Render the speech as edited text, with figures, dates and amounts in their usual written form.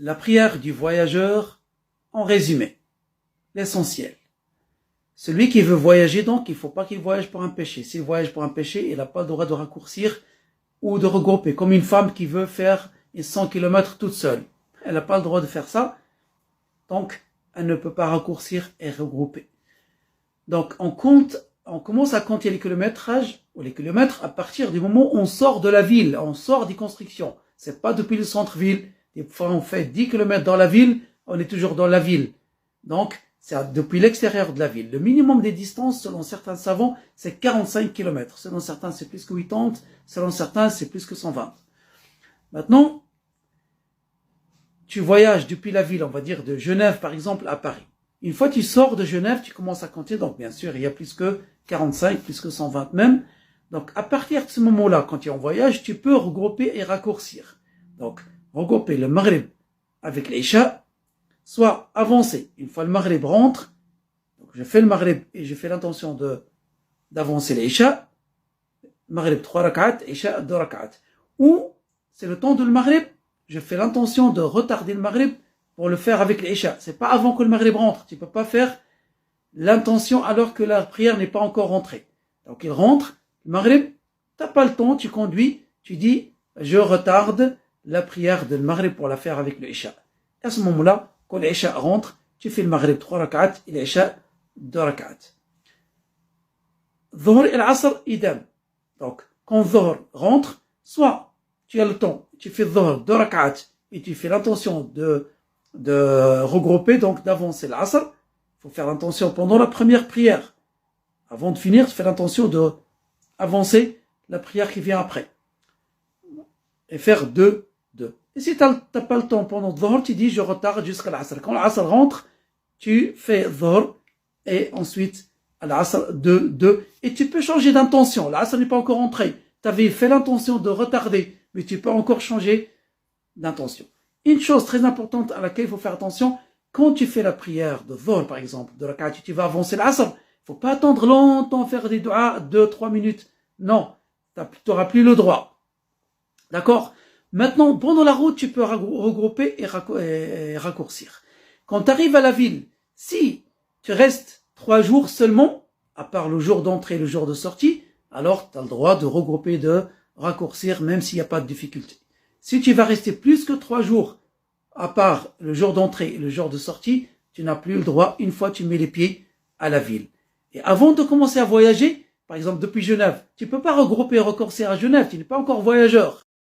la prière du voyageur en résumé. L'essentiel. Celui qui veut voyager, donc, il ne faut pas qu'il voyage pour un péché. S'il voyage pour un péché, il n'a pas le droit de raccourcir ou de regrouper. Comme une femme qui veut faire 100 km toute seule. Elle n'a pas le droit de faire ça. Donc, elle ne peut pas raccourcir et regrouper. Donc, on commence à compter les kilométrages ou les kilomètres à partir du moment où on sort de la ville, on sort des constructions. C'est pas depuis le centre-ville. Des fois, on fait 10 km dans la ville, on est toujours dans la ville. Donc, c'est depuis l'extérieur de la ville. Le minimum des distances, selon certains savants, c'est 45 km. Selon certains, c'est plus que 80. Selon certains, c'est plus que 120. Maintenant, tu voyages depuis la ville, on va dire de Genève par exemple à Paris. Une fois que tu sors de Genève, tu commences à compter, donc bien sûr il y a plus que 45, plus que 120 même. Donc à partir de ce moment-là, quand tu es en voyage, tu peux regrouper et raccourcir. Donc regrouper le Maghrib avec l'Isha, soit avancer. Une fois le Maghrib rentre, donc je fais le Maghrib et je fais l'intention d'avancer l'Isha, Maghrib 3 rak'at, Isha 2 rak'at. Ou c'est le temps de le Maghrib, je fais l'intention de retarder le Maghrib pour le faire avec l'Isha. C'est pas avant que le Maghrib rentre. Tu peux pas faire l'intention alors que la prière n'est pas encore rentrée. Donc il rentre, le Maghrib, t'as pas le temps, tu conduis, tu dis, je retarde la prière de Maghrib pour la faire avec l'Isha. À ce moment-là, quand l'Isha rentre, tu fais le Maghrib 3 rak'at et l'Isha 2 rak'at. Dhuhr et l'Asr, idem. Donc, quand Dhuhr rentre, soit tu as le temps, tu fais Dhuhr 2 rak'at et tu fais l'intention de regrouper, donc d'avancer l'Asr. Il faut faire l'intention pendant la première prière. Avant de finir, tu fais l'intention d'avancer la prière qui vient après. Et faire 2. Et si tu n'as pas le temps pendant Dhuhr, tu dis je retarde jusqu'à l'Asr. Quand l'Asr rentre, tu fais Dhuhr et ensuite l'Asr 2. Et tu peux changer d'intention. L'Asr n'est pas encore rentré. Tu avais fait l'intention de retarder, mais tu peux encore changer d'intention. Une chose très importante à laquelle il faut faire attention, quand tu fais la prière de Dhuhr, par exemple, de Rak'at, tu vas avancer l'Asr, il ne faut pas attendre longtemps, faire des du'as, 2-3 minutes. Non, tu n'auras plus le droit. D'accord? Maintenant, pendant la route, tu peux regrouper et raccourcir. Quand tu arrives à la ville, si tu restes 3 jours seulement, à part le jour d'entrée et le jour de sortie, alors tu as le droit de regrouper, de raccourcir, même s'il n'y a pas de difficulté. Si tu vas rester plus que 3 jours, à part le jour d'entrée et le jour de sortie, tu n'as plus le droit une fois que tu mets les pieds à la ville. Et avant de commencer à voyager, par exemple depuis Genève, tu ne peux pas regrouper et raccourcir à Genève, tu n'es pas encore voyageur.